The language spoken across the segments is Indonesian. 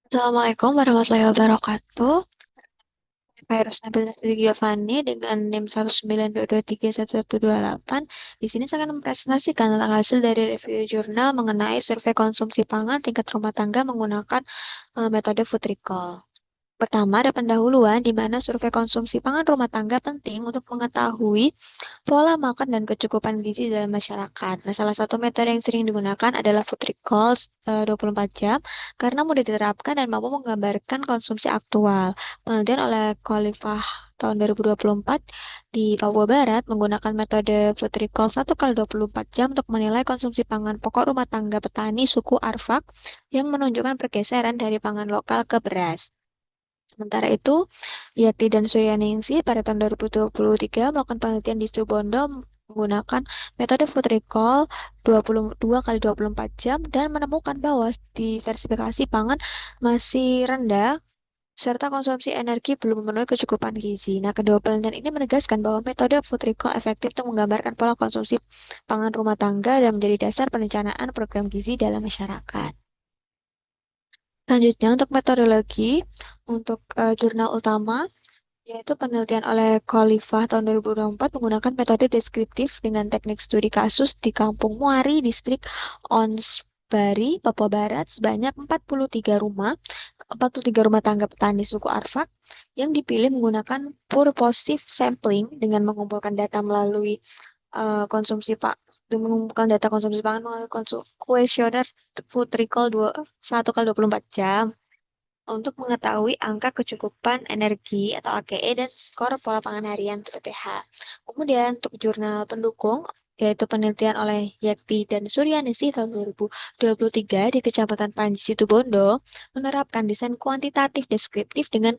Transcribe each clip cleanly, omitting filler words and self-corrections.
Assalamualaikum warahmatullahi wabarakatuh. Virus Nabil Nasri Giovanni dengan NIM 192231128. Di sini saya akan mempresentasikan tentang hasil dari review jurnal mengenai survei konsumsi pangan tingkat rumah tangga menggunakan metode food recall. Pertama, ada pendahuluan di mana survei konsumsi pangan rumah tangga penting untuk mengetahui pola makan dan kecukupan gizi dalam masyarakat. Nah, salah satu metode yang sering digunakan adalah food recall 24 jam karena mudah diterapkan dan mampu menggambarkan konsumsi aktual. Penelitian oleh Khalifah tahun 2024 di Papua Barat menggunakan metode food recall 1 kali 24 jam untuk menilai konsumsi pangan pokok rumah tangga petani suku Arfak yang menunjukkan pergeseran dari pangan lokal ke beras. Sementara itu, Yati dan Suryaningsih pada tahun 2023 melakukan penelitian di Situbondo menggunakan metode food recall 22 kali 24 jam dan menemukan bahwa diversifikasi pangan masih rendah serta konsumsi energi belum memenuhi kecukupan gizi. Nah, kedua penelitian ini menegaskan bahwa metode food recall efektif untuk menggambarkan pola konsumsi pangan rumah tangga dan menjadi dasar perencanaan program gizi dalam masyarakat. Selanjutnya, untuk metodologi, untuk jurnal utama, yaitu penelitian oleh Khalifah tahun 2024 menggunakan metode deskriptif dengan teknik studi kasus di Kampung Muari, distrik Onsbari, Papua Barat, sebanyak 43 rumah tangga petani suku Arfak yang dipilih menggunakan purposive sampling dengan mengumpulkan data melalui konsumsi pak dengan mengumpulkan data konsumsi pangan melalui kuesioner food recall 1 kali 24 jam untuk mengetahui angka kecukupan energi atau AKE dan skor pola pangan harian atau PPH. Kemudian untuk jurnal pendukung, yaitu penelitian oleh Yakti dan Suryanisi tahun 2023 di Kecamatan Panji Situbondo, menerapkan desain kuantitatif deskriptif dengan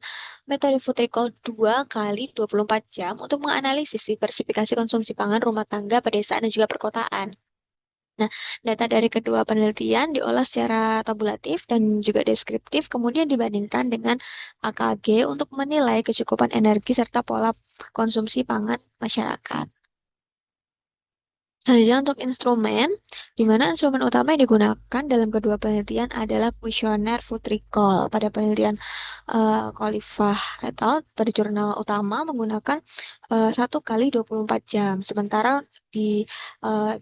metode food recall 2 kali 24 jam untuk menganalisis diversifikasi konsumsi pangan rumah tangga pedesaan dan juga perkotaan. Nah, data dari kedua penelitian diolah secara tabulatif dan juga deskriptif, kemudian dibandingkan dengan AKG untuk menilai kecukupan energi serta pola konsumsi pangan masyarakat. Selanjutnya untuk instrumen, di mana instrumen utama yang digunakan dalam kedua penelitian adalah kuesioner food recall. Pada penelitian Khalifah et al. Pada jurnal utama menggunakan 1 kali 24 jam. Sementara di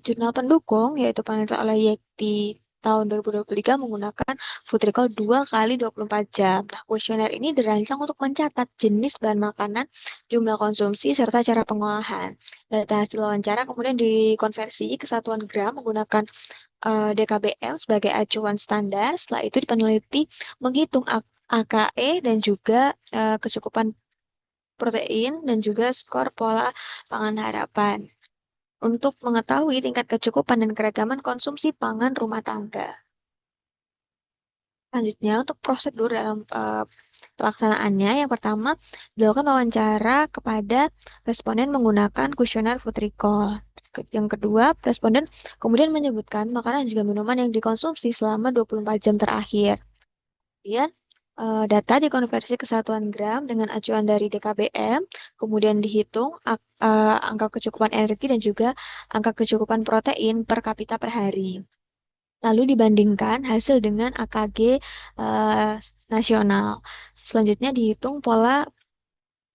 jurnal pendukung, yaitu penelitian oleh Yekti tahun 2023 menggunakan food recall 2 kali 24 jam. Nah, kuesioner ini dirancang untuk mencatat jenis bahan makanan, jumlah konsumsi, serta cara pengolahan. Data hasil wawancara kemudian dikonversi ke satuan gram menggunakan DKBM sebagai acuan standar. Setelah itu peneliti menghitung AKE dan juga kecukupan protein dan juga skor pola pangan harapan untuk mengetahui tingkat kecukupan dan keragaman konsumsi pangan rumah tangga. Selanjutnya, untuk prosedur dalam pelaksanaannya, yang pertama dilakukan wawancara kepada responden menggunakan kuesioner food recall. Yang kedua, responden kemudian menyebutkan makanan dan juga minuman yang dikonsumsi selama 24 jam terakhir. Kemudian, data dikonversi ke satuan gram dengan acuan dari DKBM, kemudian dihitung angka kecukupan energi dan juga angka kecukupan protein per kapita per hari. Lalu dibandingkan hasil dengan AKG nasional. Selanjutnya dihitung pola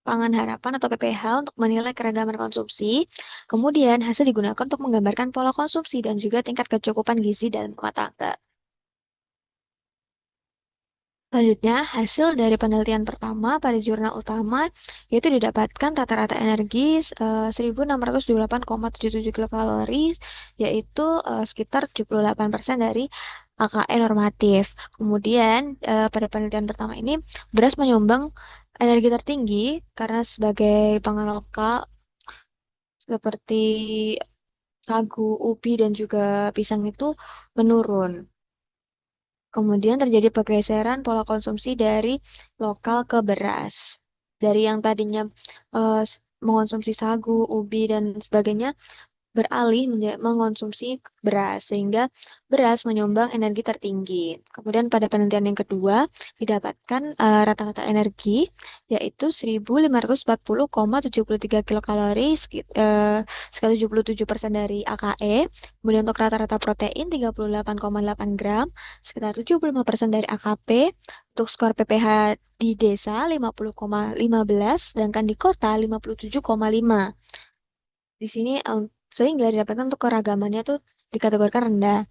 pangan harapan atau PPH untuk menilai keragaman konsumsi. Kemudian hasil digunakan untuk menggambarkan pola konsumsi dan juga tingkat kecukupan gizi dalam rumah tangga. Selanjutnya, hasil dari penelitian pertama pada jurnal utama yaitu didapatkan rata-rata energi 1628,77 kilokalori, yaitu sekitar 78% dari AKE normatif. Kemudian, pada penelitian pertama ini, beras menyumbang energi tertinggi karena sebagai pangan lokal seperti sagu, ubi, dan juga pisang itu menurun. Kemudian terjadi pergeseran pola konsumsi dari lokal ke beras. Dari yang tadinya mengonsumsi sagu, ubi, dan sebagainya, beralih mengonsumsi beras, sehingga beras menyumbang energi tertinggi. Kemudian pada penelitian yang kedua, didapatkan rata-rata energi, yaitu 1.540,73 kilokalori, sekitar 77% dari AKE. Kemudian untuk rata-rata protein 38,8 gram, sekitar 75% dari AKP. Untuk skor PPH di desa 50,15, sedangkan di kota 57,5. Di sini sehingga didapatkan untuk keragamannya tuh dikategorikan rendah.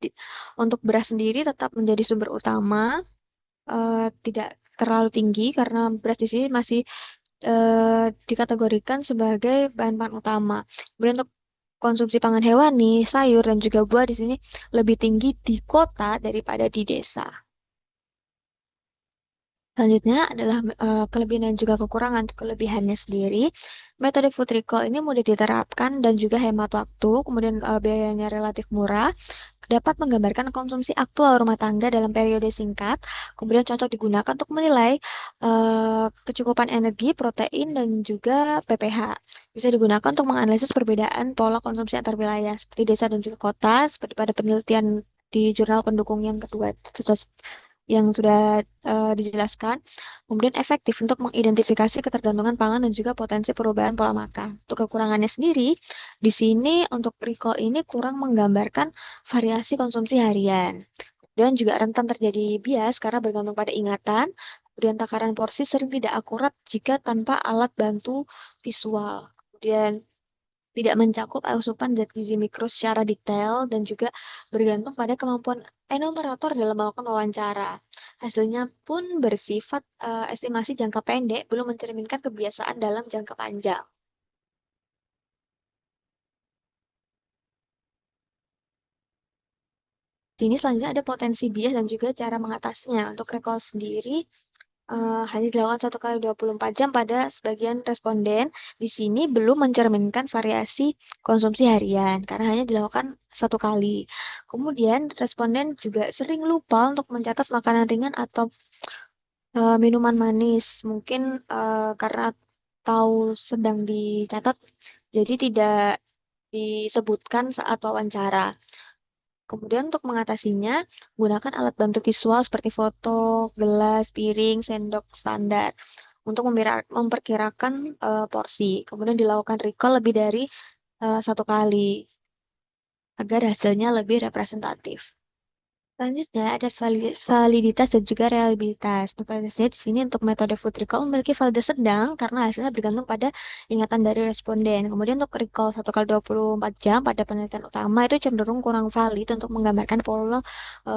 Di- untuk beras sendiri tetap menjadi sumber utama, tidak terlalu tinggi karena beras di sini masih dikategorikan sebagai bahan-bahan utama. Kemudian untuk konsumsi pangan hewani, sayur dan juga buah di sini lebih tinggi di kota daripada di desa. Selanjutnya adalah kelebihan dan juga kekurangan. Untuk kelebihannya sendiri, metode food recall ini mudah diterapkan dan juga hemat waktu, kemudian biayanya relatif murah, dapat menggambarkan konsumsi aktual rumah tangga dalam periode singkat, kemudian cocok digunakan untuk menilai kecukupan energi, protein, dan juga PPH. Bisa digunakan untuk menganalisis perbedaan pola konsumsi antar wilayah, seperti desa dan juga kota, seperti pada penelitian di jurnal pendukung yang kedua yang sudah dijelaskan, kemudian efektif untuk mengidentifikasi ketergantungan pangan dan juga potensi perubahan pola makan. Untuk kekurangannya sendiri, di sini untuk recall ini kurang menggambarkan variasi konsumsi harian. Dan juga rentan terjadi bias karena bergantung pada ingatan, kemudian takaran porsi sering tidak akurat jika tanpa alat bantu visual. Kemudian tidak mencakup asupan zat gizi mikro secara detail dan juga bergantung pada kemampuan enumerator dalam melakukan wawancara. Hasilnya pun bersifat estimasi jangka pendek, belum mencerminkan kebiasaan dalam jangka panjang. Sini selanjutnya ada potensi bias dan juga cara mengatasinya. Untuk recall sendiri, hanya dilakukan 1 kali 24 jam pada sebagian responden. Di sini belum mencerminkan variasi konsumsi harian karena hanya dilakukan 1 kali. Kemudian responden juga sering lupa untuk mencatat makanan ringan atau minuman manis. Mungkin karena tahu sedang dicatat, jadi tidak disebutkan saat wawancara. Kemudian untuk mengatasinya, gunakan alat bantu visual seperti foto, gelas, piring, sendok standar untuk memperkirakan porsi. Kemudian dilakukan recall lebih dari 1 kali agar hasilnya lebih representatif. Selanjutnya ada validitas dan juga reliabilitas. Untuk validitasnya di sini untuk metode food recall memiliki validitas sedang karena hasilnya bergantung pada ingatan dari responden. Kemudian untuk recall 1 kali 24 jam pada penelitian utama itu cenderung kurang valid untuk menggambarkan pola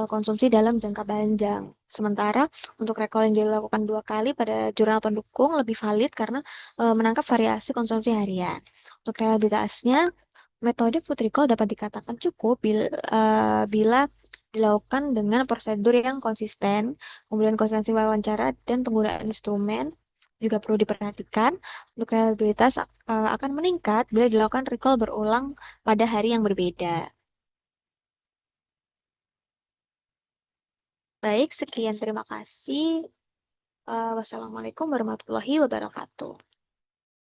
konsumsi dalam jangka panjang. Sementara untuk recall yang dilakukan 2 kali pada jurnal pendukung lebih valid karena menangkap variasi konsumsi harian. Untuk reliabilitasnya, metode food recall dapat dikatakan cukup bila dilakukan dengan prosedur yang konsisten, kemudian konsistensi wawancara dan penggunaan instrumen juga perlu diperhatikan. Untuk reliabilitas akan meningkat bila dilakukan recall berulang pada hari yang berbeda. Baik, sekian terima kasih. Wassalamualaikum warahmatullahi wabarakatuh.